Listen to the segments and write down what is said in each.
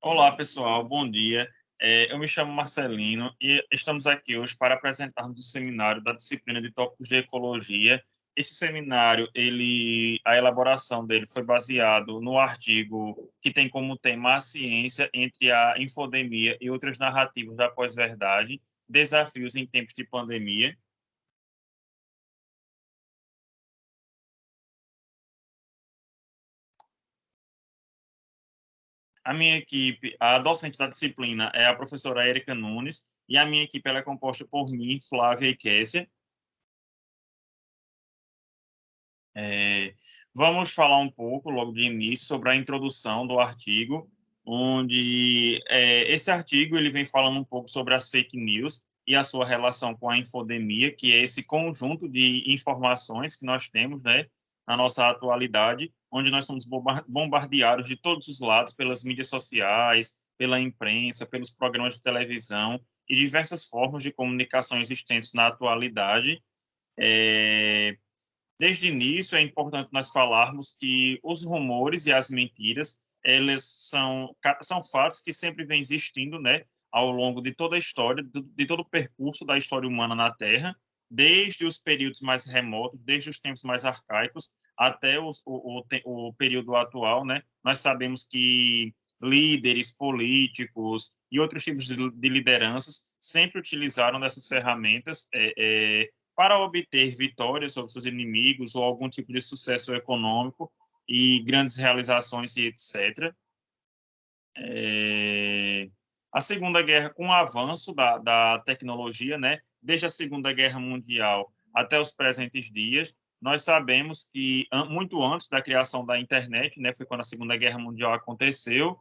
Olá, pessoal, bom dia. Eu me chamo Marcelino e estamos aqui hoje para apresentarmos o seminário da disciplina de tópicos de ecologia. Esse seminário, a elaboração dele foi baseado no artigo que tem como tema a ciência entre a infodemia e outras narrativas da pós-verdade, desafios em tempos de pandemia. A minha equipe, a docente da disciplina é a professora Érica Nunes, e a minha equipe ela é composta por mim, Flávia e Kessia. É, Vamos falar um pouco, logo de início, sobre a introdução do artigo, onde esse artigo ele vem falando um pouco sobre as fake news e a sua relação com a infodemia, que é esse conjunto de informações que nós temos, né, na nossa atualidade, onde nós somos bombardeados de todos os lados pelas mídias sociais, pela imprensa, pelos programas de televisão e diversas formas de comunicação existentes na atualidade. É, Desde o início, é importante nós falarmos que os rumores e as mentiras, eles são fatos que sempre vêm existindo, né, ao longo de toda a história, de todo o percurso da história humana na Terra, desde os períodos mais remotos, desde os tempos mais arcaicos, até o período atual, né? Nós sabemos que líderes políticos e outros tipos de lideranças sempre utilizaram dessas ferramentas para obter vitórias sobre seus inimigos ou algum tipo de sucesso econômico e grandes realizações e etc. É... A Segunda Guerra, com o avanço da tecnologia, né, desde a Segunda Guerra Mundial até os presentes dias, nós sabemos que muito antes da criação da internet, né, foi quando a Segunda Guerra Mundial aconteceu,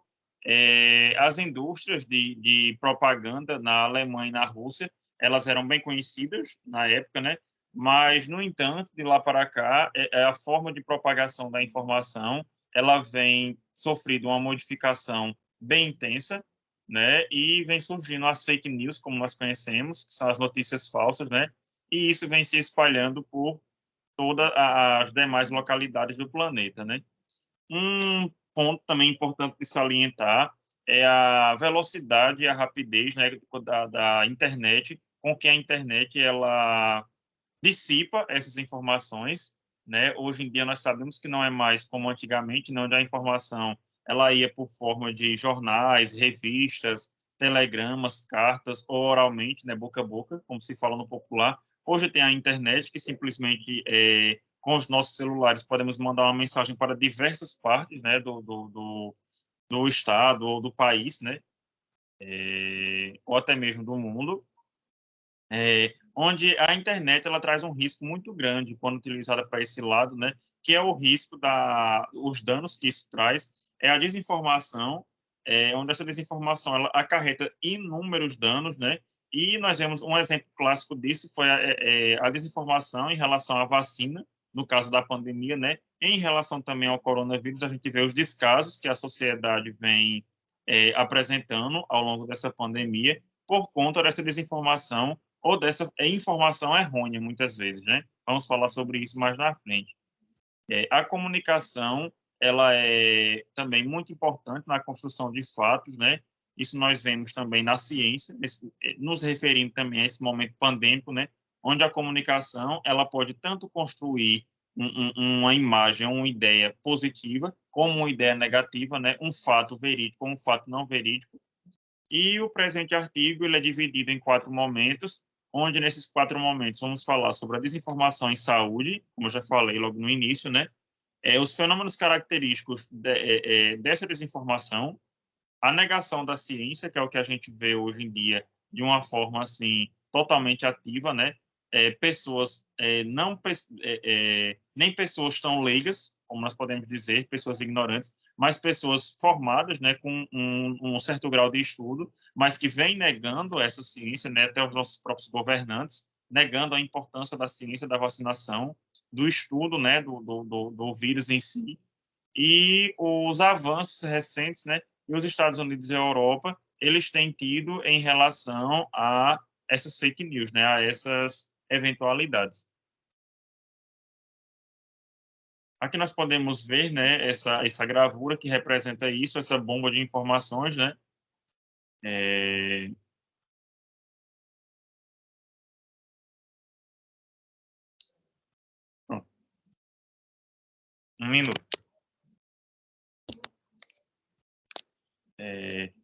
as indústrias de propaganda na Alemanha e na Rússia, elas eram bem conhecidas na época, né? Mas, no entanto, de lá para cá, a forma de propagação da informação, ela vem sofrendo uma modificação bem intensa, né? E vem surgindo as fake news, como nós conhecemos, que são as notícias falsas, né? E isso vem se espalhando por todas as demais localidades do planeta, né? Um ponto também importante de salientar é a velocidade e a rapidez, né, da internet, com que a internet ela dissipa essas informações, né? Hoje em dia nós sabemos que não é mais como antigamente, onde a informação ela ia por forma de jornais, revistas, telegramas, cartas, ou oralmente, né, boca a boca, como se fala no popular. Hoje tem a internet que simplesmente com os nossos celulares podemos mandar uma mensagem para diversas partes, né, do estado ou do país, né, ou até mesmo do mundo, onde a internet ela traz um risco muito grande quando utilizada para esse lado, né, que é o risco os danos que isso traz, é a desinformação, onde essa desinformação ela acarreta inúmeros danos, né, e nós vemos um exemplo clássico disso foi a desinformação em relação à vacina, no caso da pandemia, né, em relação também ao coronavírus, a gente vê os descasos que a sociedade vem apresentando ao longo dessa pandemia por conta dessa desinformação ou dessa informação errônea, muitas vezes, né? Vamos falar sobre isso mais na frente. A comunicação, ela é também muito importante na construção de fatos, né? Isso nós vemos também na ciência, nos referindo também a esse momento pandêmico, né? Onde a comunicação, ela pode tanto construir uma imagem, uma ideia positiva, como uma ideia negativa, né? Um fato verídico, um fato não verídico, e o presente artigo ele é dividido em 4 momentos, onde nesses 4 momentos vamos falar sobre a desinformação em saúde, como eu já falei logo no início, né? Os fenômenos característicos dessa desinformação, a negação da ciência, que é o que a gente vê hoje em dia de uma forma assim totalmente ativa, né? Pessoas não nem pessoas tão leigas, como nós podemos dizer, pessoas ignorantes, mas pessoas formadas, né, com um certo grau de estudo, mas que vêm negando essa ciência, né, até os nossos próprios governantes, negando a importância da ciência da vacinação, do estudo, né, do vírus em si, e os avanços recentes, né, e os Estados Unidos e a Europa, eles têm tido em relação a essas fake news, né, a essas eventualidades. Aqui nós podemos ver, né, essa gravura que representa isso, essa bomba de informações, né? É... Pronto, um minuto.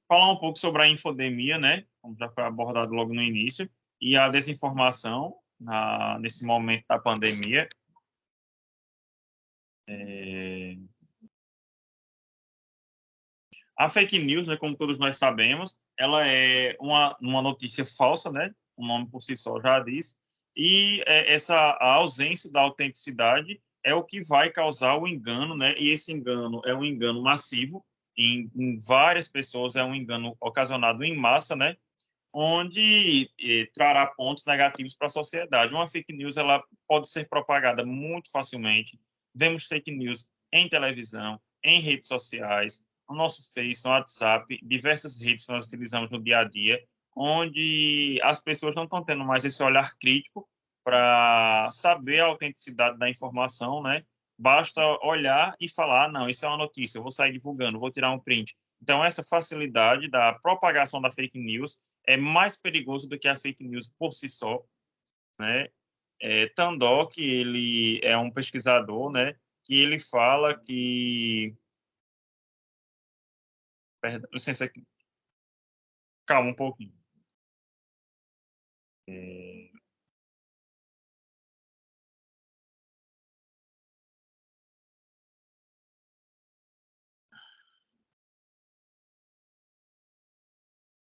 Falar um pouco sobre a infodemia, né? Como já foi abordado logo no início, e a desinformação nesse momento da pandemia. É... A fake news, né, como todos nós sabemos, ela é uma notícia falsa, né? O nome por si só já diz. E essa a ausência da autenticidade é o que vai causar o engano, né? E esse engano é um engano massivo em várias pessoas, é um engano ocasionado em massa, né? Onde trará pontos negativos para a sociedade. Uma fake news ela pode ser propagada muito facilmente. Vemos fake news em televisão, em redes sociais, no nosso Face, no WhatsApp, diversas redes que nós utilizamos no dia a dia, onde as pessoas não estão tendo mais esse olhar crítico para saber a autenticidade da informação, né? Basta olhar e falar, não, isso é uma notícia, eu vou sair divulgando, vou tirar um print. Então, essa facilidade da propagação da fake news é mais perigoso do que a fake news por si só, né? Tandok, ele é um pesquisador, né? Que ele fala que... Perdão, licença aqui, calma um pouquinho. É,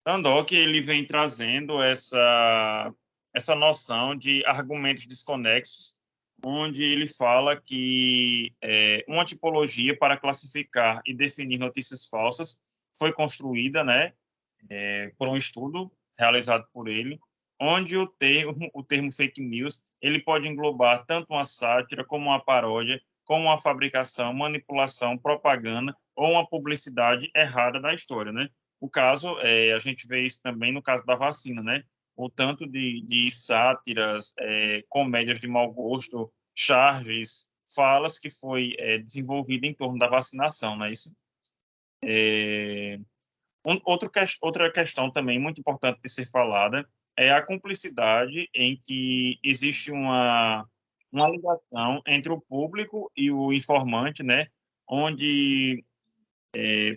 Tandok, ele vem trazendo essa noção de argumentos desconexos, onde ele fala que uma tipologia para classificar e definir notícias falsas foi construída, né, por um estudo realizado por ele, onde o termo fake news ele pode englobar tanto uma sátira como uma paródia, como uma fabricação, manipulação, propaganda ou uma publicidade errada da história, né? O caso, a gente vê isso também no caso da vacina, né? O tanto de sátiras, comédias de mau gosto, charges, falas que foi desenvolvida em torno da vacinação, não é isso? É, outra questão também muito importante de ser falada é a cumplicidade em que existe uma ligação entre o público e o informante, né? Onde,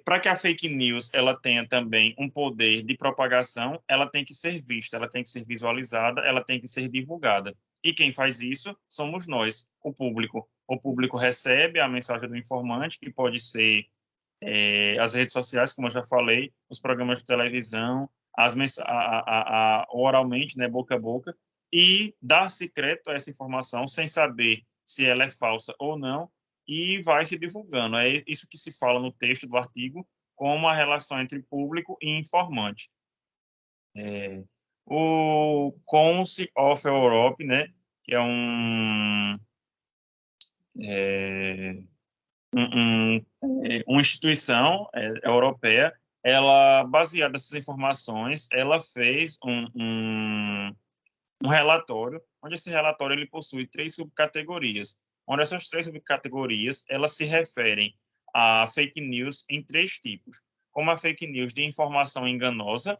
para que a fake news ela tenha também um poder de propagação, ela tem que ser vista, ela tem que ser visualizada, ela tem que ser divulgada. E quem faz isso somos nós, o público. O público recebe a mensagem do informante, que pode ser as redes sociais, como eu já falei, os programas de televisão, oralmente, né, boca a boca, e dar-se crédito a essa informação sem saber se ela é falsa ou não, e vai se divulgando. É isso que se fala no texto do artigo, como a relação entre público e informante. O Council of Europe, né, que é é, uma instituição europeia, ela, baseada nessas informações, ela fez um relatório, onde esse relatório ele possui 3 subcategorias, onde essas 3 subcategorias elas se referem a fake news em 3 tipos, como a fake news de informação enganosa,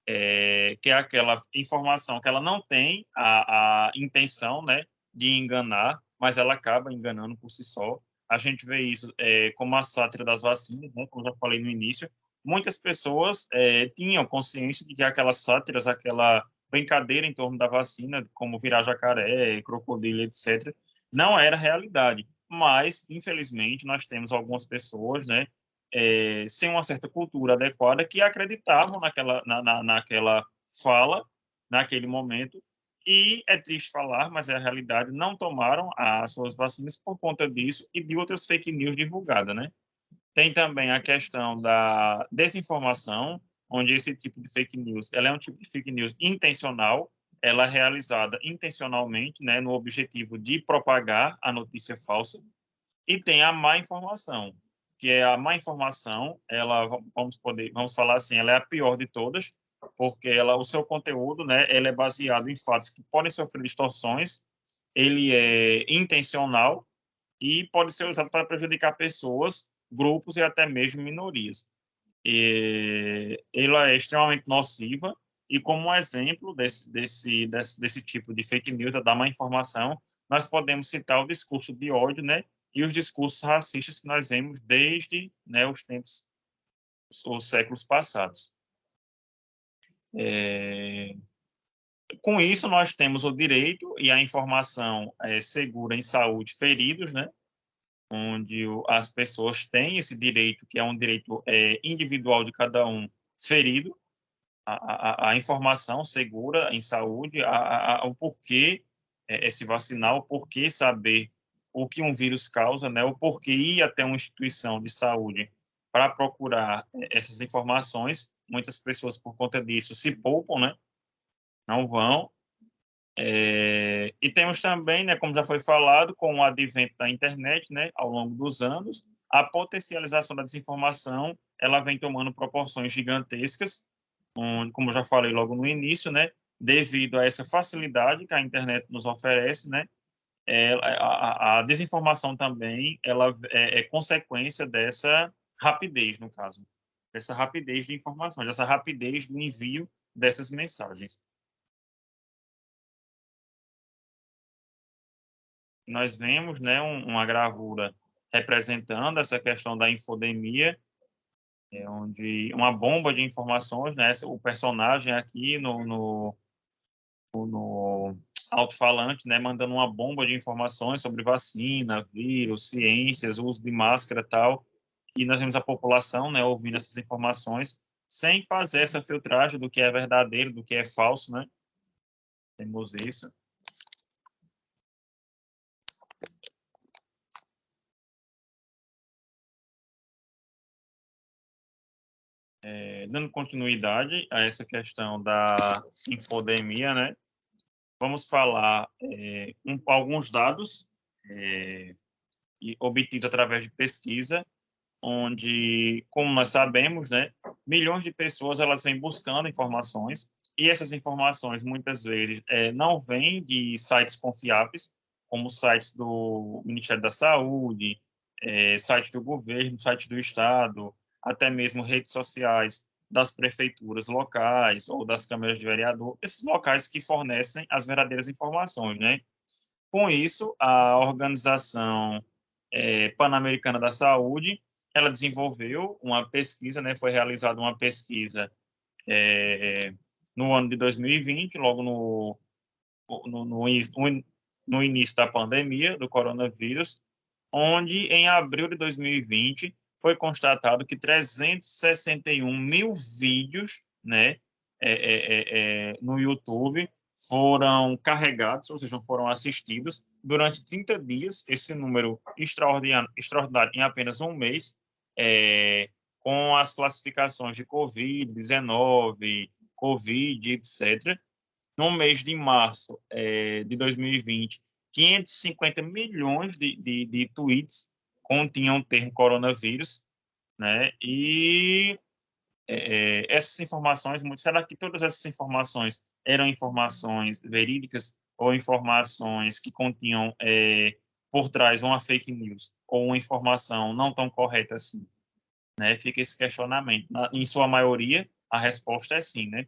que é aquela informação que ela não tem a intenção, né, de enganar, mas ela acaba enganando por si só. A gente vê isso como a sátira das vacinas, né, como já falei no início. Muitas pessoas tinham consciência de que aquelas sátiras, aquela brincadeira em torno da vacina, como virar jacaré, crocodilo, etc., não era realidade. Mas, infelizmente, nós temos algumas pessoas, né, sem uma certa cultura adequada, que acreditavam naquela fala, naquele momento, e é triste falar, mas é a realidade, não tomaram as suas vacinas por conta disso e de outras fake news divulgadas, né? Tem também a questão da desinformação, onde esse tipo de fake news, ela é um tipo de fake news intencional, ela é realizada intencionalmente, né, no objetivo de propagar a notícia falsa, e tem a má informação, que é a má informação, ela vamos falar assim, ela é a pior de todas, porque o seu conteúdo, né, ele é baseado em fatos que podem sofrer distorções, ele é intencional e pode ser usado para prejudicar pessoas, grupos e até mesmo minorias. Ela é extremamente nociva e como um exemplo desse tipo de fake news, da má informação, nós podemos citar o discurso de ódio, né, e os discursos racistas que nós vemos desde, né, os tempos, os séculos passados. Com isso, nós temos o direito e a informação segura em saúde feridos, né, onde as pessoas têm esse direito, que é um direito individual de cada um ferido, a informação segura em saúde, o porquê se vacinar, o porquê saber o que um vírus causa, né, o porquê ir até uma instituição de saúde para procurar essas informações. Muitas pessoas, por conta disso, se poupam, né, não vão. E temos também, né, como já foi falado, com o advento da internet, né, ao longo dos anos, a potencialização da desinformação, ela vem tomando proporções gigantescas, como eu já falei logo no início, né, devido a essa facilidade que a internet nos oferece, né, a desinformação também, ela é consequência dessa rapidez, no caso, dessa rapidez de informação, dessa rapidez do envio dessas mensagens. Nós vemos, né, uma gravura representando essa questão da infodemia, onde uma bomba de informações, né, o personagem aqui no alto-falante, né, mandando uma bomba de informações sobre vacina, vírus, ciências, uso de máscara e tal, e nós vemos a população, né, ouvindo essas informações sem fazer essa filtragem do que é verdadeiro, do que é falso, né? Temos isso. Dando continuidade a essa questão da infodemia, né? Vamos falar alguns dados obtidos através de pesquisa, onde, como nós sabemos, né, milhões de pessoas elas vêm buscando informações e essas informações muitas vezes não vêm de sites confiáveis, como sites do Ministério da Saúde, sites do governo, sites do Estado, até mesmo redes sociais das prefeituras locais ou das câmaras de vereador, esses locais que fornecem as verdadeiras informações, né? Com isso, a Organização Pan-Americana da Saúde, ela desenvolveu uma pesquisa, né? Foi realizada uma pesquisa no ano de 2020, logo no início da pandemia do coronavírus, onde em abril de 2020 foi constatado que 361 mil vídeos, né, no YouTube foram carregados, ou seja, foram assistidos durante 30 dias, esse número extraordinário em apenas um mês, com as classificações de Covid-19, Covid, etc. No mês de março de 2020, 550 milhões de tweets continham o termo coronavírus, né? E essas informações, será que todas essas informações eram informações verídicas ou informações que continham por trás uma fake news ou uma informação não tão correta assim, né? Fica esse questionamento. Em sua maioria, a resposta é sim, né?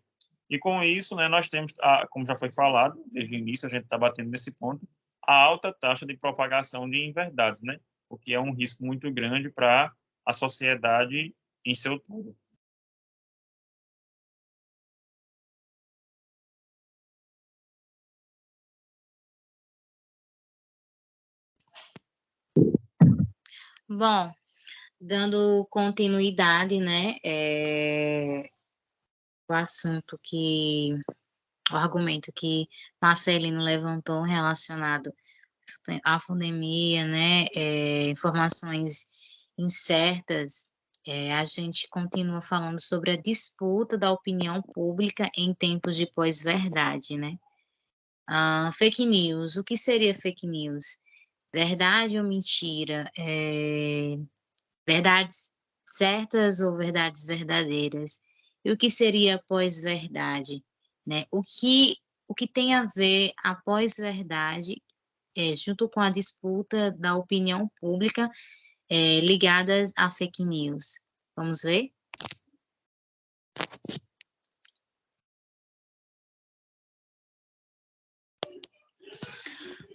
E com isso, né, nós temos, como já foi falado, desde o início a gente está batendo nesse ponto, a alta taxa de propagação de inverdades, né? O que é um risco muito grande para a sociedade em seu todo. Bom, dando continuidade, né, o assunto o argumento que Marcelino levantou relacionado à pandemia, né, informações incertas, a gente continua falando sobre a disputa da opinião pública em tempos de pós-verdade, né? Fake news, o que seria fake news? Verdade ou mentira? Verdades certas ou verdades verdadeiras? E o que seria pós-verdade, né? O que tem a ver a pós-verdade junto com a disputa da opinião pública ligadas a fake news. Vamos ver?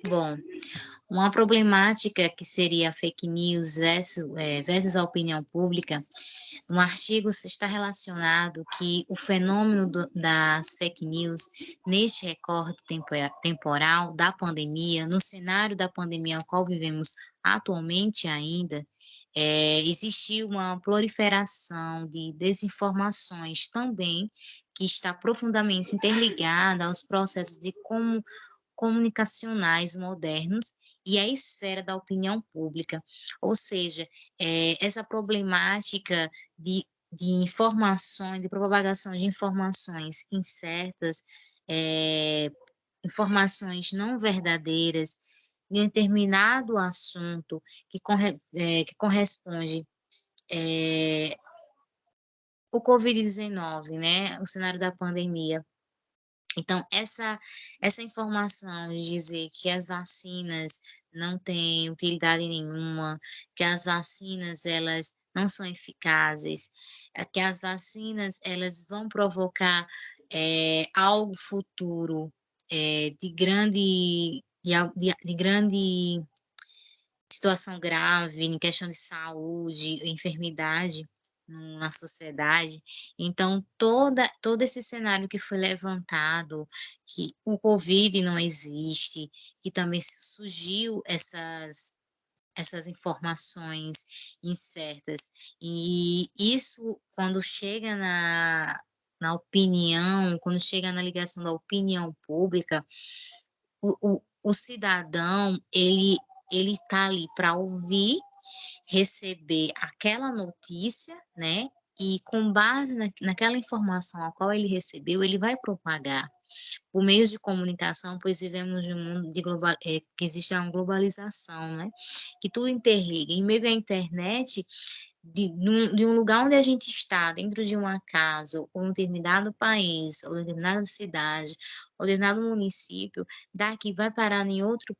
Bom, uma problemática que seria a fake news versus a opinião pública, no artigo está relacionado que o fenômeno das fake news, neste recorte temporal da pandemia, no cenário da pandemia ao qual vivemos atualmente ainda, existiu uma proliferação de desinformações também, que está profundamente interligada aos processos de comunicacionais modernos e a esfera da opinião pública. Ou seja, essa problemática de informações, de propagação de informações incertas, informações não verdadeiras, em determinado assunto que corresponde o Covid-19, né, o cenário da pandemia. Então, essa informação de dizer que as vacinas não têm utilidade nenhuma, que as vacinas elas não são eficazes, que as vacinas elas vão provocar algo futuro de grande situação grave em questão de saúde, enfermidade na sociedade. Então, todo esse cenário que foi levantado, que o Covid não existe, que também surgiu essas informações incertas. E isso, quando chega na opinião, quando chega na ligação da opinião pública, o cidadão, ele está ali para ouvir, receber aquela notícia, né? E com base naquela informação a qual ele recebeu, ele vai propagar por meios de comunicação, pois vivemos em um mundo que existe uma globalização, né? Que tudo interliga. Em meio à internet, de um lugar onde a gente está, dentro de uma casa, ou um determinado país, ou determinada cidade, ou determinado município, daqui vai parar em outro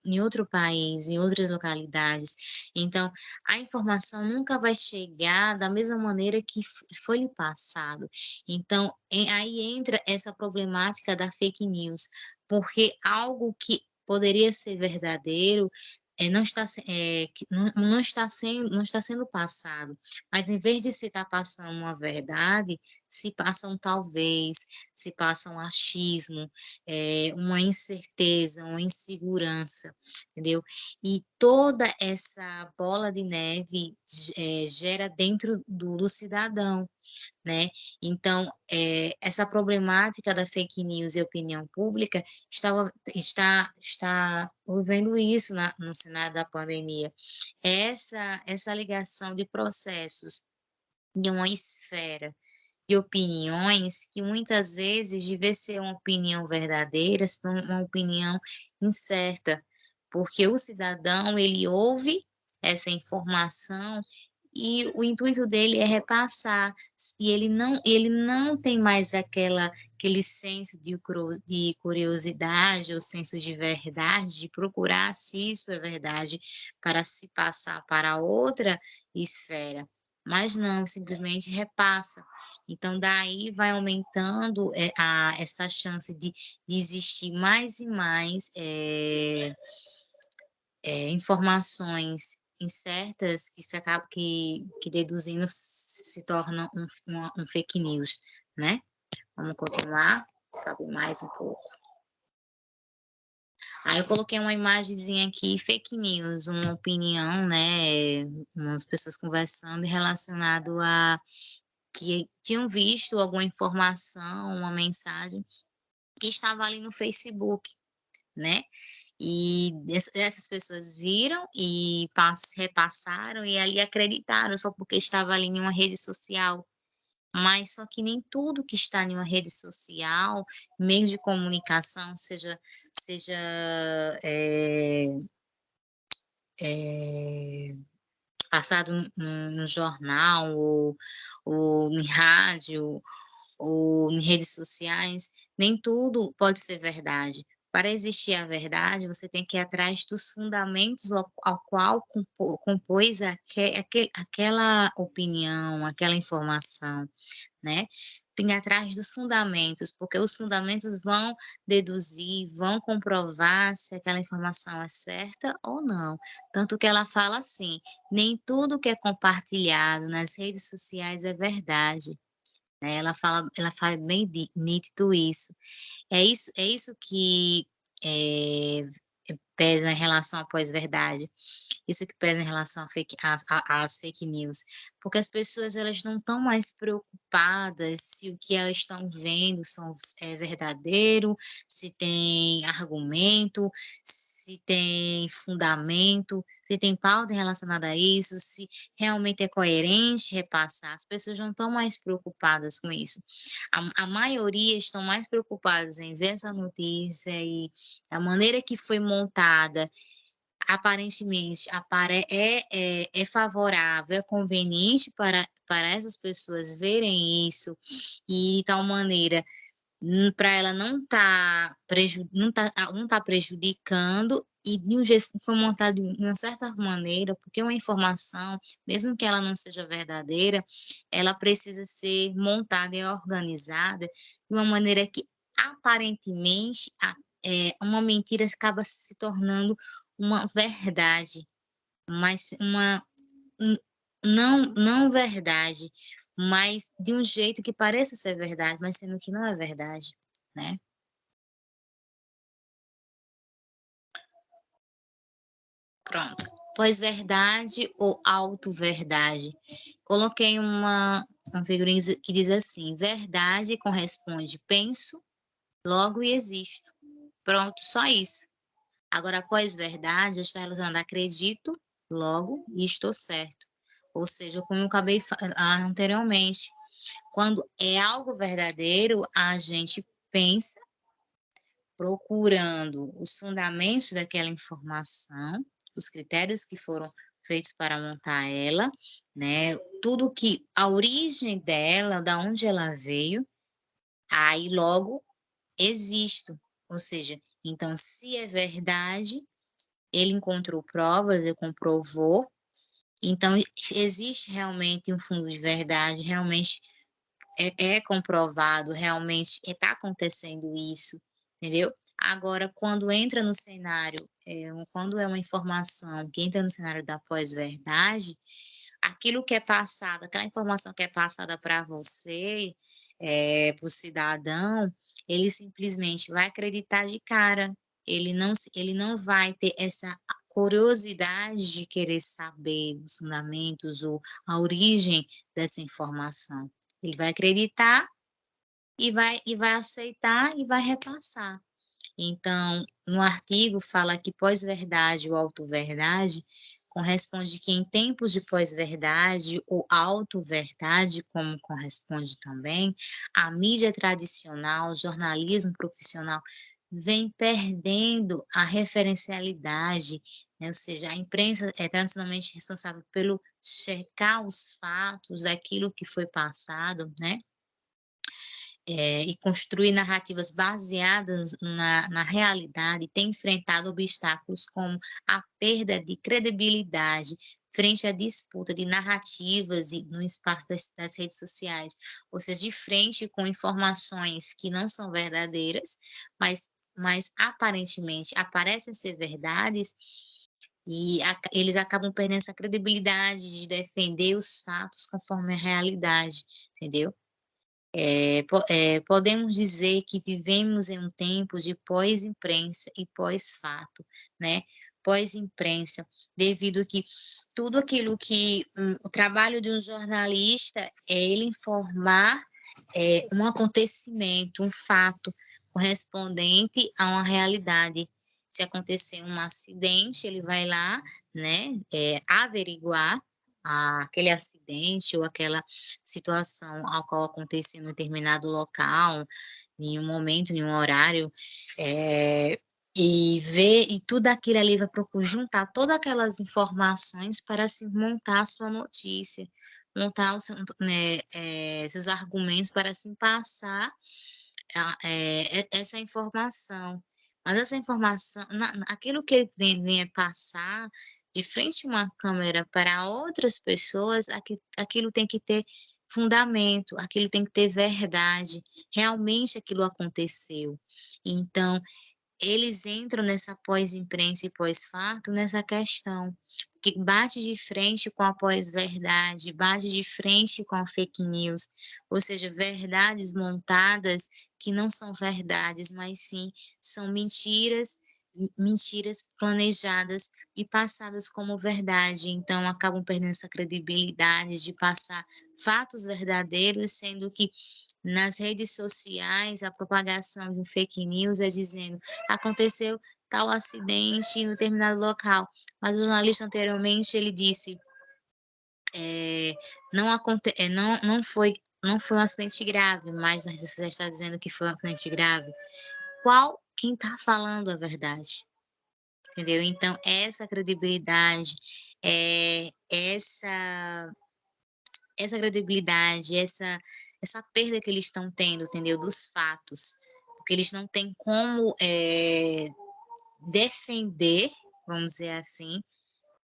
país, em outras localidades. Então, a informação nunca vai chegar da mesma maneira que foi lhe passado. Então, aí entra essa problemática da fake news, porque algo que poderia ser verdadeiro não está sendo passado, mas em vez de se estar passando uma verdade, se passa um talvez, se passa um achismo, uma incerteza, uma insegurança, entendeu? E toda essa bola de neve gera dentro do cidadão, né? Então, essa problemática da fake news e opinião pública está vivendo isso no cenário da pandemia. Essa ligação de processos de uma esfera de opiniões que muitas vezes, de vez ser uma opinião verdadeira, se torna uma opinião incerta, porque o cidadão, ele ouve essa informação e o intuito dele é repassar, e ele não tem mais aquele senso de curiosidade ou senso de verdade, de procurar se isso é verdade para se passar para outra esfera, mas não, simplesmente repassa. Então, daí vai aumentando essa chance de existir mais e mais informações incertas que se acaba que deduzindo se torna um fake news, né? Vamos continuar, saber mais um pouco. Aí eu coloquei uma imagenzinha aqui, fake news, uma opinião, né? Umas pessoas conversando relacionado a que tinham visto alguma informação, uma mensagem que estava ali no Facebook, né? E essas pessoas viram e repassaram e ali acreditaram só porque estava ali em uma rede social. Mas só que nem tudo que está em uma rede social, meio de comunicação, seja passado no jornal ou em rádio ou em redes sociais, nem tudo pode ser verdade. Para existir a verdade, você tem que ir atrás dos fundamentos ao qual compôs aquela opinião, aquela informação, né? Tem que ir atrás dos fundamentos, porque os fundamentos vão deduzir, vão comprovar se aquela informação é certa ou não. Tanto que ela fala assim: nem tudo que é compartilhado nas redes sociais é verdade, né? Ela fala bem nítido isso. É isso que eh, pesa em relação à pós-verdade. Isso que pesa em relação às fake news, porque as pessoas elas não estão mais preocupadas se o que elas estão vendo é verdadeiro, se tem argumento, se tem fundamento, se tem pauta relacionada a isso, se realmente é coerente repassar. As pessoas não estão mais preocupadas com isso. A maioria estão mais preocupadas em ver essa notícia e da maneira que foi montada, aparentemente é favorável, é conveniente para essas pessoas verem isso, e de tal maneira para ela não tá prejudicando, e de um jeito que foi montado de uma certa maneira, porque uma informação, mesmo que ela não seja verdadeira, ela precisa ser montada e organizada de uma maneira que aparentemente uma mentira acaba se tornando uma verdade, mas não verdade, mas de um jeito que pareça ser verdade, mas sendo que não é verdade, né. Pronto. Pós-verdade ou auto-verdade? Coloquei uma figurinha que diz assim: verdade corresponde penso, logo e existo. Pronto, só isso. Agora, pós-verdade está relacionado acredito, logo e estou certo. Ou seja, como eu acabei anteriormente, quando é algo verdadeiro, a gente pensa procurando os fundamentos daquela informação, os critérios que foram feitos para montar ela, né? Tudo que a origem dela, da onde ela veio, aí logo existo. Ou seja, então se é verdade, ele encontrou provas, ele comprovou, então existe realmente um fundo de verdade, realmente é comprovado, realmente está acontecendo isso, entendeu? Agora, quando entra no cenário, quando é uma informação que entra no cenário da pós-verdade, aquilo que é passado, aquela informação que é passada para você, para o cidadão, ele simplesmente vai acreditar de cara, ele não vai ter essa curiosidade de querer saber os fundamentos ou a origem dessa informação. Ele vai acreditar e vai aceitar e vai repassar. Então, no artigo fala que pós-verdade ou auto-verdade corresponde que em tempos de pós-verdade ou auto-verdade, como corresponde também, a mídia tradicional, o jornalismo profissional vem perdendo a referencialidade, né? Ou seja, a imprensa é tradicionalmente responsável pelo checar os fatos daquilo que foi passado, né? E construir narrativas baseadas na realidade, tem enfrentado obstáculos como a perda de credibilidade frente à disputa de narrativas e no espaço das redes sociais, ou seja, de frente com informações que não são verdadeiras, mas aparentemente aparecem ser verdades, e eles acabam perdendo essa credibilidade de defender os fatos conforme a realidade, entendeu? Podemos dizer que vivemos em um tempo de pós-imprensa e pós-fato, né? Pós-imprensa, devido que tudo aquilo que o trabalho de um jornalista é ele informar um acontecimento, um fato correspondente a uma realidade. Se acontecer um acidente, ele vai lá, né, averiguar aquele acidente ou aquela situação ao qual aconteceu em um determinado local, em um momento, em um horário, e ver, e tudo aquilo ali vai procurar juntar todas aquelas informações para se montar a sua notícia, montar né, seus argumentos para assim passar essa informação, Mas essa informação, aquilo que ele vinha passar de frente a uma câmera para outras pessoas, aquilo tem que ter fundamento, aquilo tem que ter verdade, realmente aquilo aconteceu. Então, eles entram nessa pós-imprensa e pós-fato nessa questão, que bate de frente com a pós-verdade, bate de frente com a fake news, ou seja, verdades montadas que não são verdades, mas sim são mentiras planejadas e passadas como verdade, então acabam perdendo essa credibilidade de passar fatos verdadeiros, sendo que nas redes sociais a propagação de um fake news é dizendo aconteceu tal acidente em determinado local, mas o jornalista anteriormente ele disse não foi um acidente grave, mas você já está dizendo que foi um acidente grave. Quem está falando a verdade? Entendeu? Então, essa credibilidade, essa credibilidade, essa perda que eles estão tendo, entendeu? Dos fatos, porque eles não têm como defender, vamos dizer assim,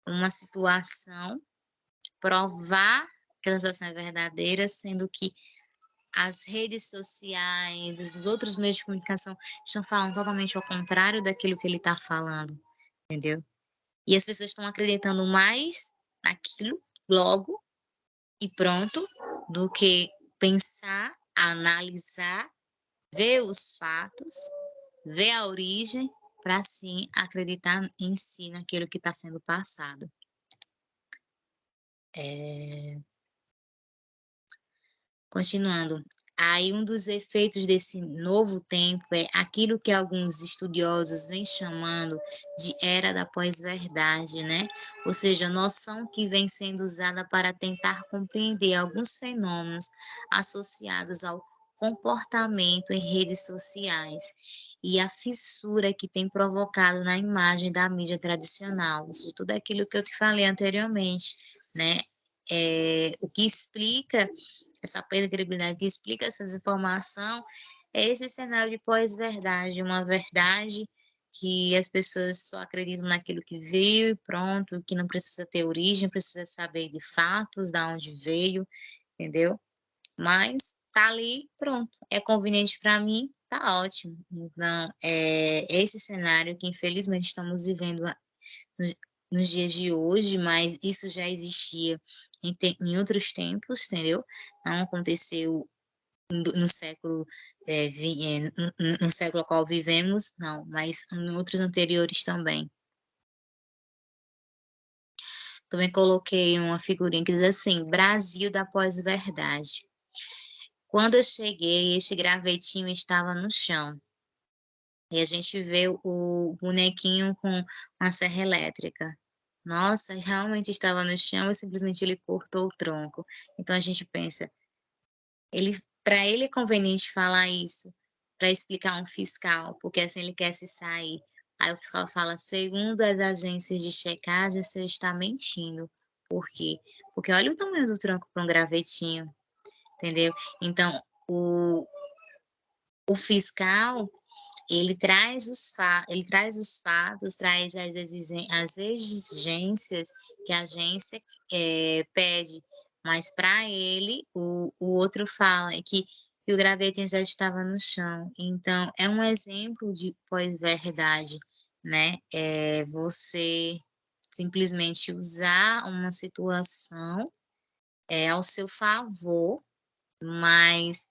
uma situação, provar que essa situação é verdadeira, sendo que as redes sociais, os outros meios de comunicação estão falando totalmente ao contrário daquilo que ele está falando, entendeu? E as pessoas estão acreditando mais naquilo, logo, e pronto, do que pensar, analisar, ver os fatos, ver a origem, para sim acreditar em si naquilo que está sendo passado. Continuando, aí um dos efeitos desse novo tempo é aquilo que alguns estudiosos vêm chamando de era da pós-verdade, né? Ou seja, noção que vem sendo usada para tentar compreender alguns fenômenos associados ao comportamento em redes sociais e a fissura que tem provocado na imagem da mídia tradicional. Isso tudo aquilo que eu te falei anteriormente, né? O que explica essa perda de credibilidade, que explica essa desinformação, é esse cenário de pós-verdade, uma verdade que as pessoas só acreditam naquilo que veio e pronto, que não precisa ter origem, precisa saber de fatos, da onde veio, entendeu? Mas tá ali, pronto, é conveniente para mim, tá ótimo. Então, é esse cenário que infelizmente estamos vivendo nos dias de hoje, mas isso já existia em outros tempos, entendeu? Não aconteceu no século no século ao qual vivemos, não, mas em outros anteriores também. Também coloquei uma figurinha que diz assim, Brasil da pós-verdade. Quando eu cheguei, este gravetinho estava no chão. E a gente vê o bonequinho com uma serra elétrica. Nossa, realmente estava no chão e simplesmente ele cortou o tronco. Então a gente pensa, para ele é conveniente falar isso, para explicar um fiscal, porque assim ele quer se sair. Aí o fiscal fala, segundo as agências de checagem, o senhor está mentindo. Por quê? Porque olha o tamanho do tronco para um gravetinho, entendeu? Então, o fiscal, ele traz os fatos, traz as exigências que a agência pede, mas para ele, o outro fala que o gravetinho já estava no chão. Então, é um exemplo de pós-verdade, né? Você simplesmente usar uma situação ao seu favor, mas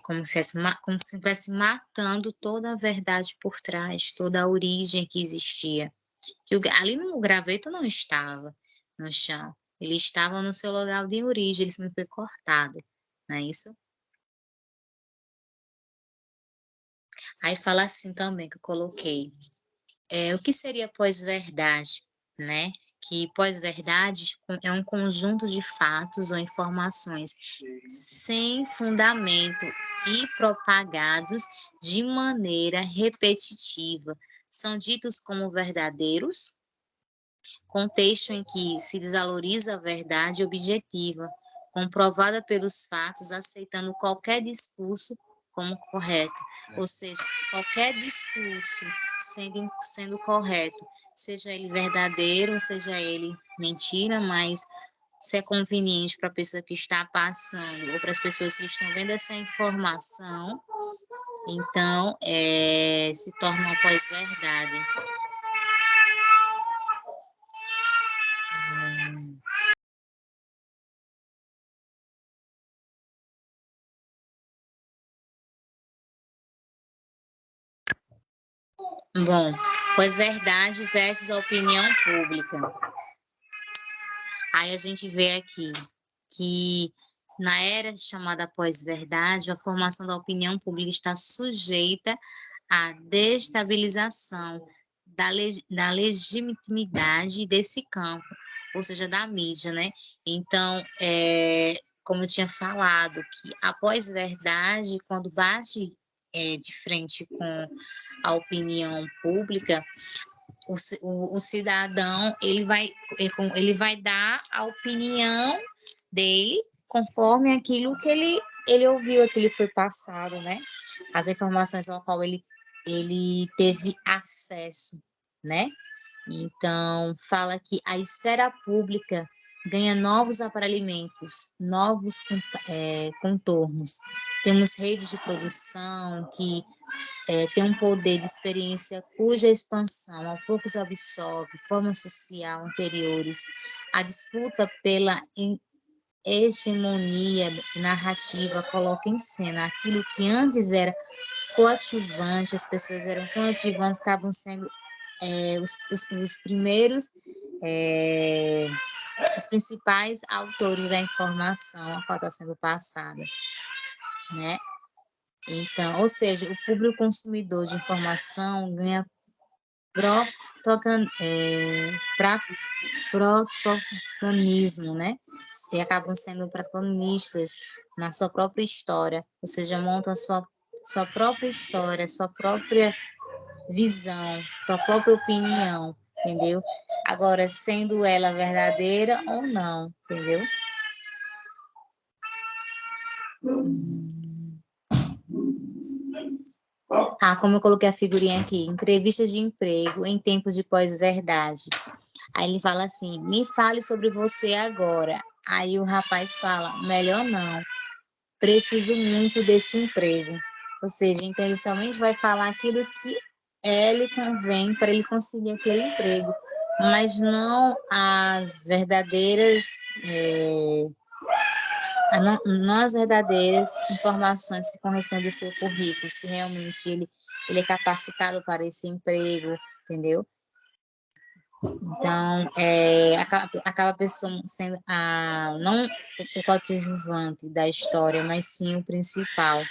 como se estivesse matando toda a verdade por trás, toda a origem que existia. Ali no graveto não estava no chão, ele estava no seu lugar de origem, ele não foi cortado, não é isso? Aí fala assim também, que eu coloquei, o que seria pós-verdade, né? Que pós-verdade é um conjunto de fatos ou informações sem fundamento e propagados de maneira repetitiva. São ditos como verdadeiros, contexto em que se desvaloriza a verdade objetiva, comprovada pelos fatos, aceitando qualquer discurso como correto. Ou seja, qualquer discurso sendo correto, seja ele verdadeiro, ou seja ele mentira, mas se é conveniente para a pessoa que está passando ou para as pessoas que estão vendo essa informação, então se torna uma pós-verdade. Bom, pós-verdade versus a opinião pública. Aí a gente vê aqui que na era chamada pós-verdade, a formação da opinião pública está sujeita à destabilização da legitimidade desse campo, ou seja, da mídia, né? Então, como eu tinha falado, que a pós-verdade, quando bate de frente com a opinião pública, o cidadão ele vai dar a opinião dele conforme aquilo que ele ouviu, aquilo foi passado, né? As informações ao qual ele teve acesso, né? Então, fala que a esfera pública ganha novos aparelhamentos, novos contornos. Temos redes de produção que tem um poder de experiência cuja expansão ao poucos absorve formas social anteriores. A disputa pela hegemonia de narrativa coloca em cena aquilo que antes era coadjuvante, as pessoas eram coadjuvantes, acabam sendo os primeiros, os principais autores da informação a qual está sendo passada, né? Então, ou seja, o público consumidor de informação ganha protagonismo, né? E acabam sendo protagonistas na sua própria história, ou seja, montam a sua própria história, sua própria visão, sua própria opinião, entendeu? Agora, sendo ela verdadeira ou não, entendeu? Como eu coloquei a figurinha aqui, entrevistas de emprego em tempos de pós-verdade. Aí ele fala assim, me fale sobre você agora. Aí o rapaz fala, melhor não, preciso muito desse emprego. Ou seja, então ele somente vai falar aquilo que lhe convém para ele conseguir aquele emprego, mas não as verdadeiras não as verdadeiras informações que correspondem ao seu currículo, se realmente ele é capacitado para esse emprego, entendeu? Então, acaba a pessoa sendo não o coadjuvante da história, mas sim o principal.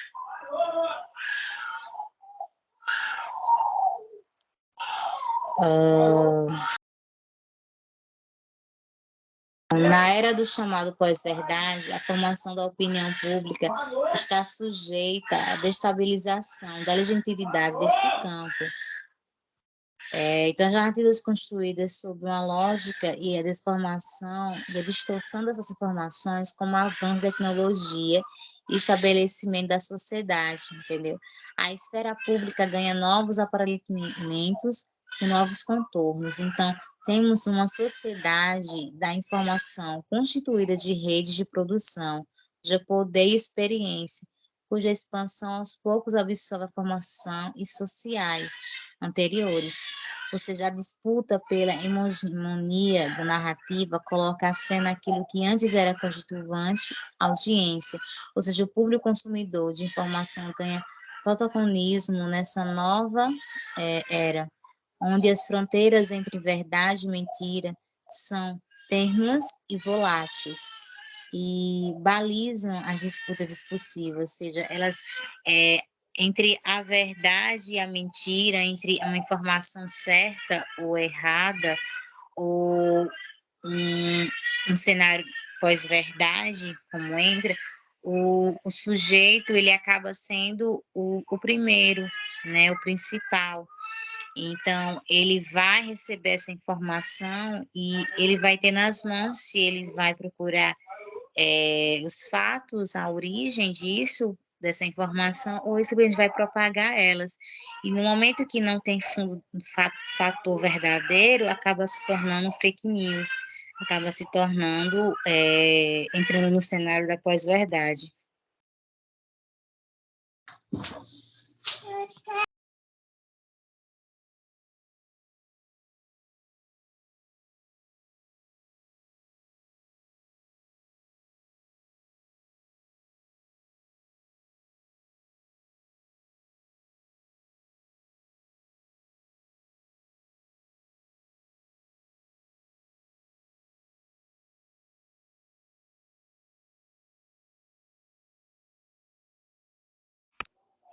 Na era do chamado pós-verdade, a formação da opinião pública está sujeita à destabilização da legitimidade desse campo. Então, as narrativas construídas sobre uma lógica e a desformação e a distorção dessas informações, como o avanço da tecnologia e estabelecimento da sociedade, entendeu? A esfera pública ganha novos aparelhamentos e novos contornos. Então, temos uma sociedade da informação constituída de redes de produção, de poder e experiência, cuja expansão aos poucos absorve a formação e sociais anteriores. Ou seja, a disputa pela hegemonia da narrativa coloca a cena aquilo que antes era constituinte, audiência. Ou seja, o público consumidor de informação ganha protagonismo nessa nova era, onde as fronteiras entre verdade e mentira são tênues e voláteis e balizam as disputas discursivas, ou seja, elas entre a verdade e a mentira, entre uma informação certa ou errada, ou um cenário pós-verdade, como entra, o sujeito ele acaba sendo o primeiro, né, o principal. Então, ele vai receber essa informação e ele vai ter nas mãos se ele vai procurar os fatos, a origem disso, dessa informação ou simplesmente vai propagar elas. E no momento que não tem fundo, fator verdadeiro, acaba se tornando fake news, acaba se tornando, entrando no cenário da pós-verdade.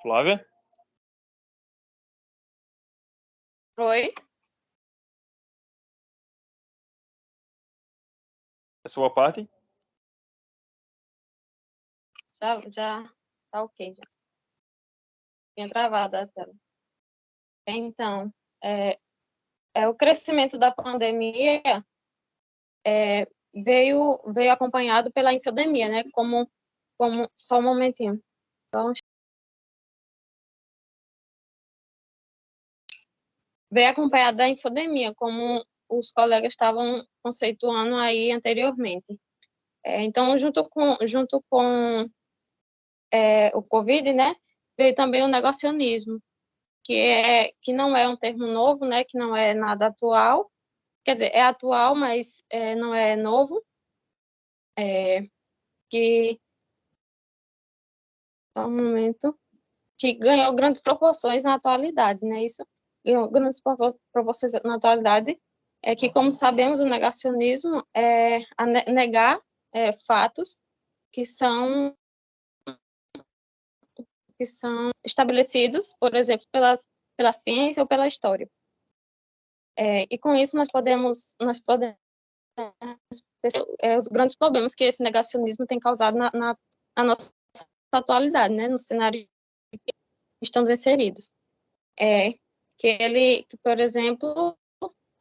Flávia? Oi? A sua parte? Já tá ok. Já. Tinha travado a tela. Então, o crescimento da pandemia veio acompanhado pela infodemia, né? Só um momentinho. Então, veio acompanhado da infodemia, como os colegas estavam conceituando aí anteriormente. Então, junto com o Covid, né, veio também o negacionismo, que não é um termo novo, né, que não é nada atual, quer dizer, é atual, mas não é novo, que, só um momento, que ganhou grandes proporções na atualidade, né, isso ganhou grandes proporções na atualidade, que, como sabemos, o negacionismo é negar fatos que são estabelecidos, por exemplo, pela ciência ou pela história. E com isso nós podemos os grandes problemas que esse negacionismo tem causado na nossa atualidade, né, no cenário que estamos inseridos. Que, por exemplo,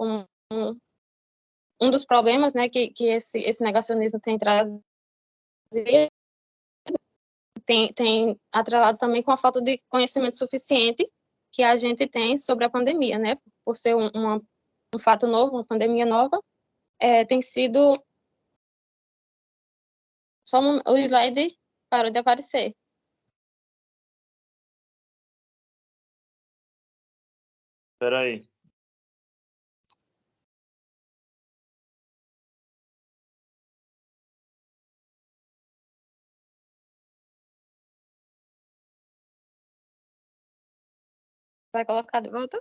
um dos problemas, né, que esse negacionismo tem trazido tem atrelado também com a falta de conhecimento suficiente que a gente tem sobre a pandemia, né? Por ser um fato novo, uma pandemia nova, tem sido... Só o slide parou de aparecer. Espera aí. Vai colocar de volta?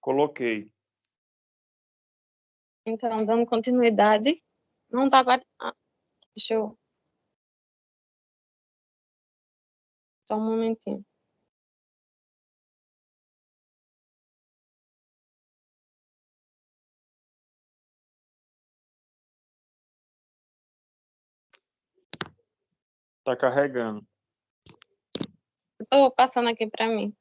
Coloquei. Então, dando continuidade, não estava... deixa eu... Só um momentinho. Tá carregando. Estou passando aqui para mim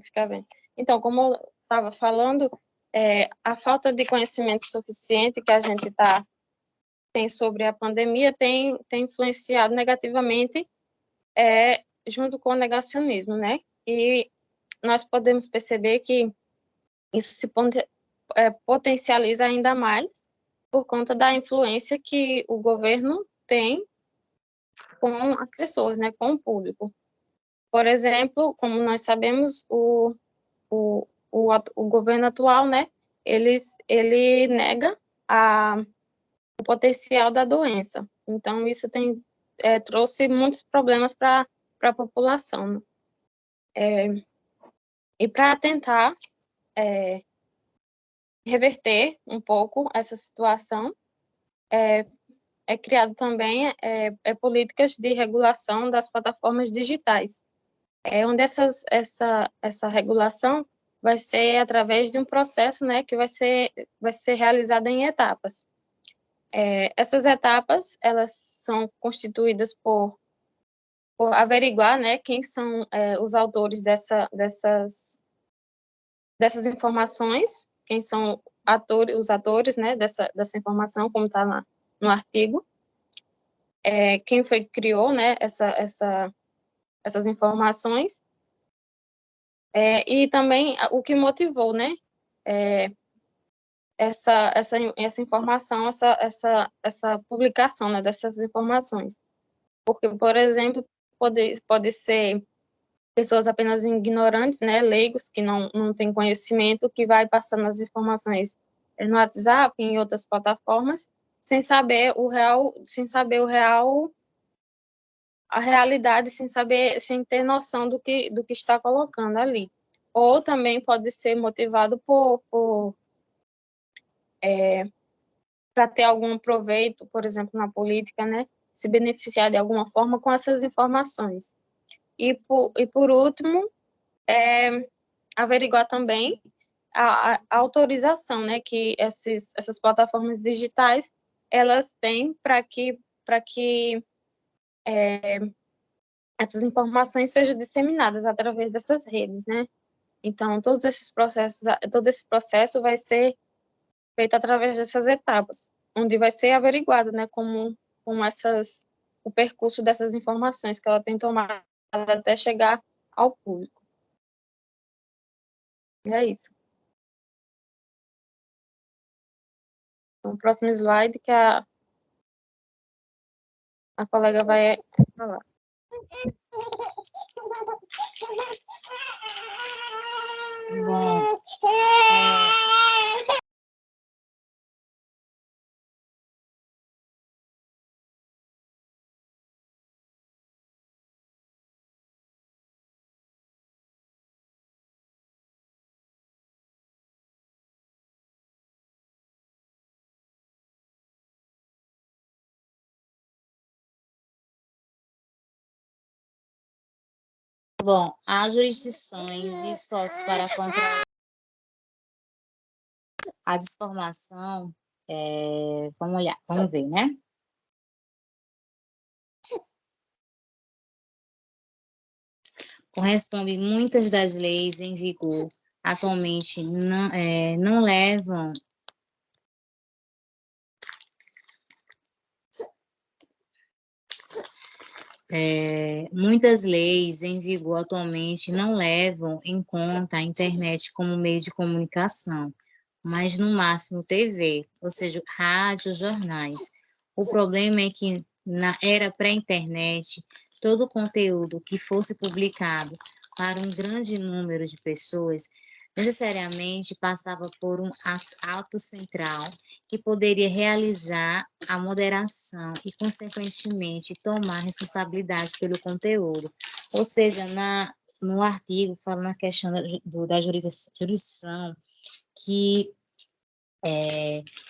ficar bem. Então, como eu estava falando, a falta de conhecimento suficiente que a gente tem sobre a pandemia tem influenciado negativamente junto com o negacionismo, né? E nós podemos perceber que isso se potencializa ainda mais por conta da influência que o governo tem com as pessoas, né, com o público. Por exemplo, como nós sabemos, o governo atual, né, ele nega o potencial da doença. Então, isso trouxe muitos problemas para a população, né? E para tentar reverter um pouco essa situação, é criado também políticas de regulação das plataformas digitais, onde essa regulação vai ser através de um processo, né, que vai ser realizado em etapas. Essas etapas, elas são constituídas por averiguar, né, quem são os autores dessas informações, quem são os atores, né, dessa informação, como está no artigo, quem foi que criou, né, essas informações, e também o que motivou, né, essa informação, essa publicação, né, dessas informações. Porque, por exemplo, pode ser pessoas apenas ignorantes, né, leigos, que não têm conhecimento, que vai passando as informações no WhatsApp, em outras plataformas, sem saber a realidade, sem ter noção do que está colocando ali. Ou também pode ser motivado para ter algum proveito, por exemplo, na política, né, se beneficiar de alguma forma com essas informações. E por último, averiguar também a autorização, né, que essas plataformas digitais elas têm para que essas informações sejam disseminadas através dessas redes, né? Então, todo esse processo vai ser feito através dessas etapas, onde vai ser averiguado, né, como o percurso dessas informações que ela tem tomado até chegar ao público. E é isso. Então, o próximo slide que a colega vai falar. Bom, bom, as jurisdições e esforços para controlar a desinformação, vamos ver, né? Corresponde muitas das leis em vigor atualmente não levam muitas leis em vigor atualmente não levam em conta a internet como meio de comunicação, mas no máximo TV, ou seja, rádio, jornais. O problema é que na era pré-internet, todo conteúdo que fosse publicado para um grande número de pessoas necessariamente passava por um ato central que poderia realizar a moderação e, consequentemente, tomar responsabilidade pelo conteúdo. Ou seja, no artigo, fala na questão da jurisdição, que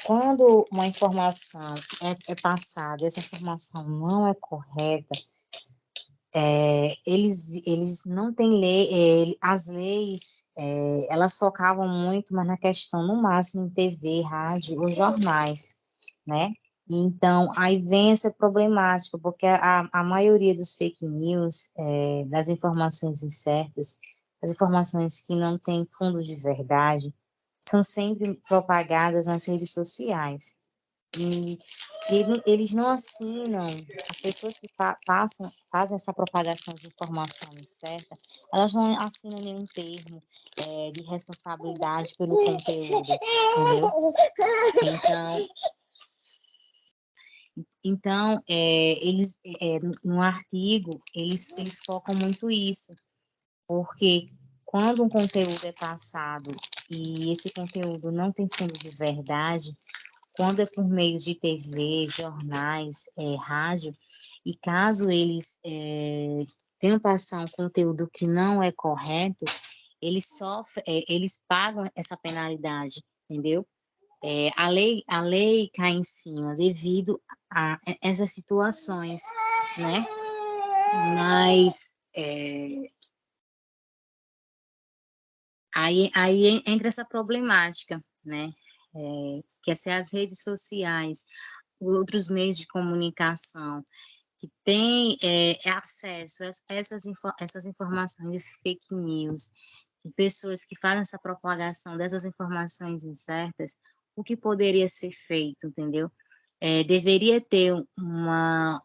quando uma informação é passada, essa informação não é correta, eles não têm lei, as leis, elas focavam muito mais na questão, no máximo, em TV, rádio ou jornais, né? Então, aí vem essa problemática, porque a maioria dos fake news, das informações incertas, as informações que não têm fundo de verdade, são sempre propagadas nas redes sociais. E eles não assinam, as pessoas que fazem essa propagação de informação incerta, elas não assinam nenhum termo de responsabilidade pelo conteúdo, entendeu? Então eles, no artigo, eles focam muito isso, porque quando um conteúdo é passado e esse conteúdo não tem fundo de verdade, quando é por meio de TV, jornais, rádio, e caso eles tenham passar um conteúdo que não é correto, eles pagam essa penalidade, entendeu? A lei cai em cima devido a essas situações, né? Mas aí entra essa problemática, né? Que é as redes sociais, outros meios de comunicação que têm acesso a essas informações, esses fake news, e pessoas que fazem essa propagação dessas informações incertas, o que poderia ser feito, entendeu? Deveria ter uma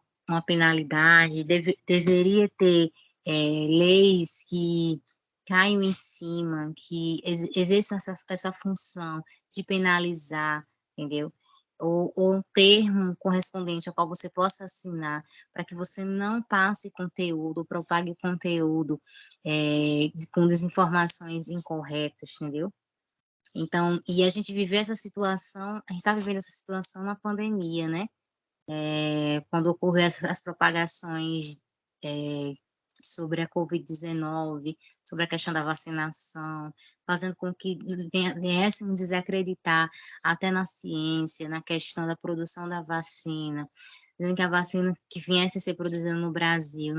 penalidade, deveria ter leis que caiam em cima, que exerçam essa função de penalizar, entendeu? Ou um termo correspondente ao qual você possa assinar, para que você não passe conteúdo, propague conteúdo com desinformações incorretas, entendeu? Então, e a gente viveu essa situação, a gente está vivendo essa situação na pandemia, né? Quando ocorreu as propagações sobre a Covid-19, sobre a questão da vacinação, fazendo com que viéssemos desacreditar até na ciência, na questão da produção da vacina, dizendo que a vacina que viesse a ser produzida no Brasil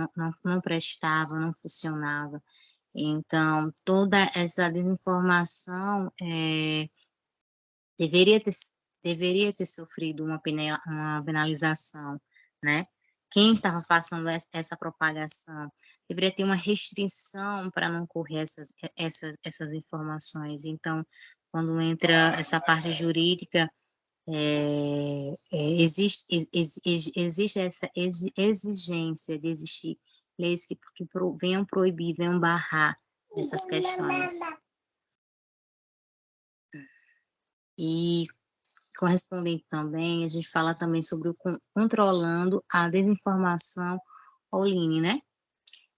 não prestava, não funcionava. Então, toda essa desinformação deveria ter, deveria ter sofrido uma penalização, né? Quem estava passando essa propagação deveria ter uma restrição para não correr essas informações. Então, quando entra essa parte jurídica, existe essa exigência de existir leis que venham proibir, venham barrar essas questões. E correspondente também, a gente fala também sobre o controlando a desinformação online, né?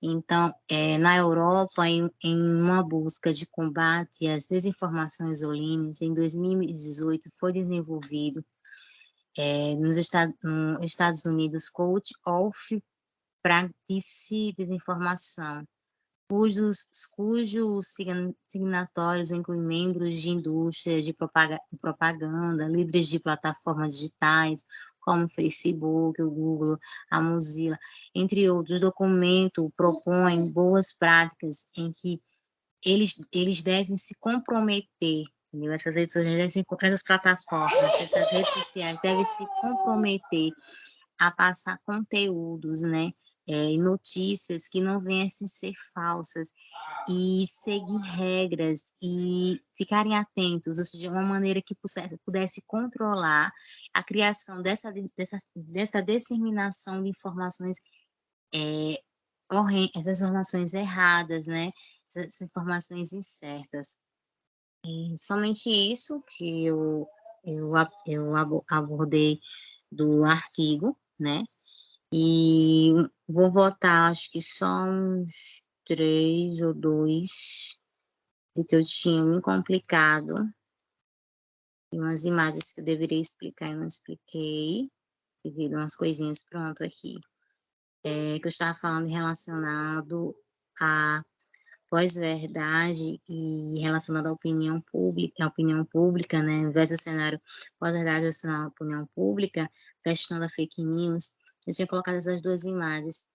Então, na Europa, em uma busca de combate às desinformações online, em 2018 foi desenvolvido nos Estados Unidos Code of Practice Desinformação, cujos signatários incluem membros de indústrias de propaganda, líderes de plataformas digitais, como o Facebook, o Google, a Mozilla, entre outros. O documento propõe boas práticas em que eles devem se comprometer, entendeu? Essas plataformas, essas redes sociais devem se comprometer a passar conteúdos, né? Notícias que não venham a ser falsas e seguir regras e ficarem atentos, ou seja, uma maneira que pudesse controlar a criação dessa disseminação de informações, essas informações erradas, né? Essas informações incertas. E somente isso que eu abordei do artigo, né? E vou votar, acho que só uns 3 ou 2 de que eu tinha me complicado. E umas imagens que eu deveria explicar e não expliquei, devido a umas coisinhas pronto aqui. Que eu estava falando relacionado a pós-verdade e relacionado à opinião pública, né, versus cenário pós-verdade relacionado à opinião pública, questão da fake news. Eu tinha colocado essas 2 imagens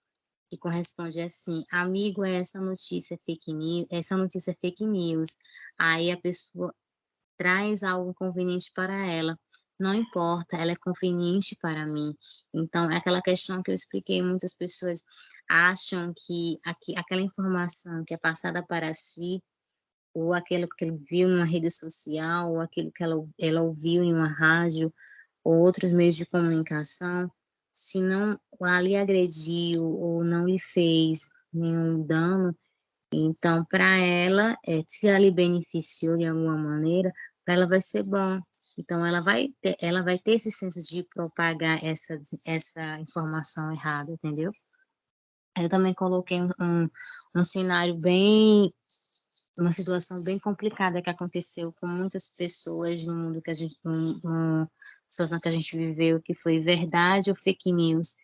que corresponde assim: amigo, essa notícia é fake news. Aí a pessoa traz algo conveniente para ela. Não importa, ela é conveniente para mim. Então, é aquela questão que eu expliquei, muitas pessoas acham que aquela informação que é passada para si, ou aquilo que ele viu em uma rede social, ou aquilo que ela ouviu em uma rádio, ou outros meios de comunicação, se não lhe agrediu ou não lhe fez nenhum dano, então, para ela, se ela lhe beneficiou de alguma maneira, para ela vai ser bom. Então, ela vai ter esse senso de propagar essa informação errada, entendeu? Eu também coloquei um cenário uma situação bem complicada que aconteceu com muitas pessoas no mundo uma situação que a gente viveu, que foi verdade ou fake news?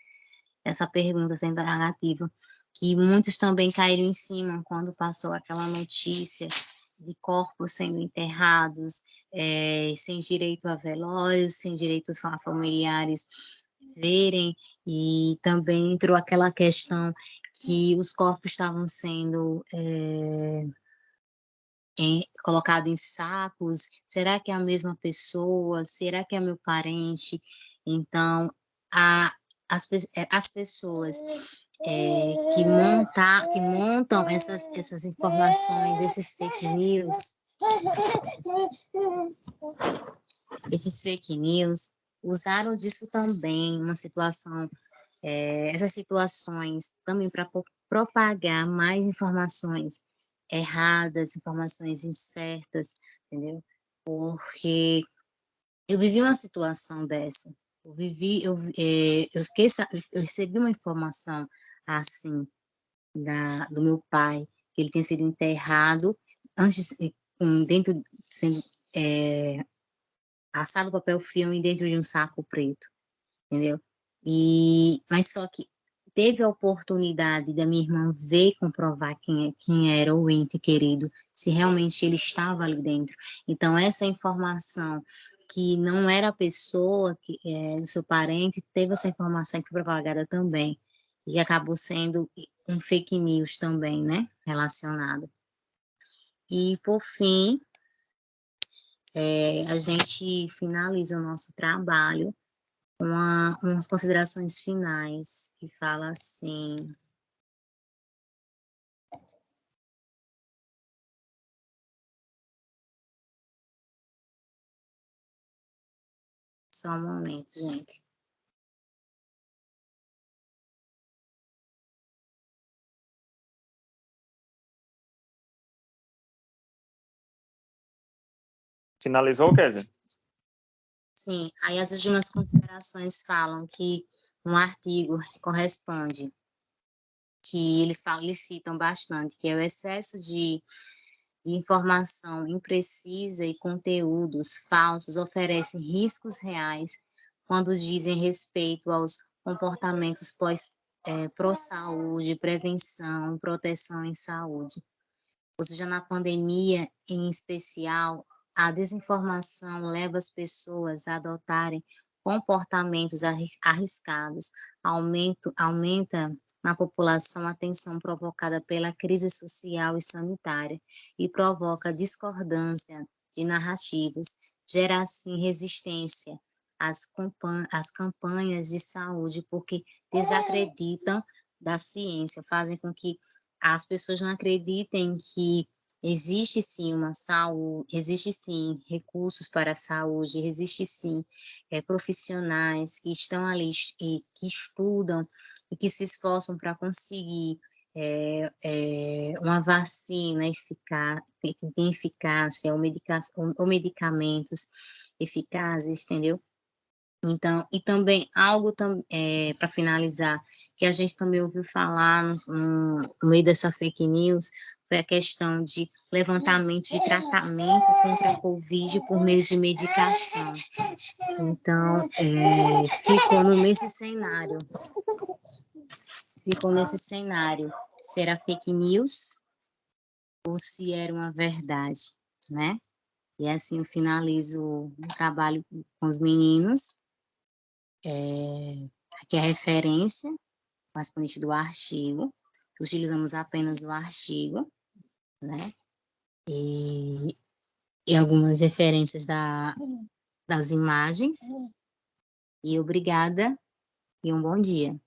Essa pergunta sendo narrativa, que muitos também caíram em cima quando passou aquela notícia de corpos sendo enterrados sem direito a velórios, sem direito a familiares verem, e também entrou aquela questão que os corpos estavam sendo colocado em sacos. Será que é a mesma pessoa? Será que é meu parente? Então, as pessoas que montam essas informações, esses fake news, usaram disso também, essas situações também para propagar mais informações erradas, informações incertas, entendeu? Porque eu vivi uma situação dessa. Eu recebi uma informação assim do meu pai, que ele tinha sido enterrado antes, sendo assado papel filme dentro de um saco preto, entendeu? Mas só que teve a oportunidade da minha irmã ver, comprovar quem era o ente querido, se realmente ele estava ali dentro. Então, essa informação que não era a pessoa, do seu parente, teve essa informação que foi propagada também, e acabou sendo um fake news também, né, relacionado. E, por fim, a gente finaliza o nosso trabalho com umas considerações finais, que fala assim: só um momento, gente. Finalizou, Kézia? Sim, aí as últimas considerações falam que um artigo corresponde, que eles citam bastante, que é o excesso de informação imprecisa e conteúdos falsos oferecem riscos reais quando dizem respeito aos comportamentos pró-saúde, prevenção, proteção em saúde. Ou seja, na pandemia, em especial, a desinformação leva as pessoas a adotarem comportamentos arriscados, aumenta na população a tensão provocada pela crise social e sanitária e provoca discordância de narrativas, gera assim resistência às campanhas de saúde, porque desacreditam da ciência, fazem com que as pessoas não acreditem que existe sim uma saúde, existe sim recursos para a saúde, existe sim profissionais que estão ali e que estudam e que se esforçam para conseguir uma vacina eficaz, que tem eficácia, ou medicamentos eficazes, entendeu? Então, e também algo para finalizar, que a gente também ouviu falar no meio dessa fake news, foi a questão de levantamento de tratamento contra a Covid por meio de medicação. Então, ficou nesse cenário, se era fake news ou se era uma verdade, né? E assim eu finalizo o trabalho com os meninos. Aqui é a referência, correspondente do artigo, utilizamos apenas o artigo, né? E algumas referências das imagens. E obrigada e um bom dia.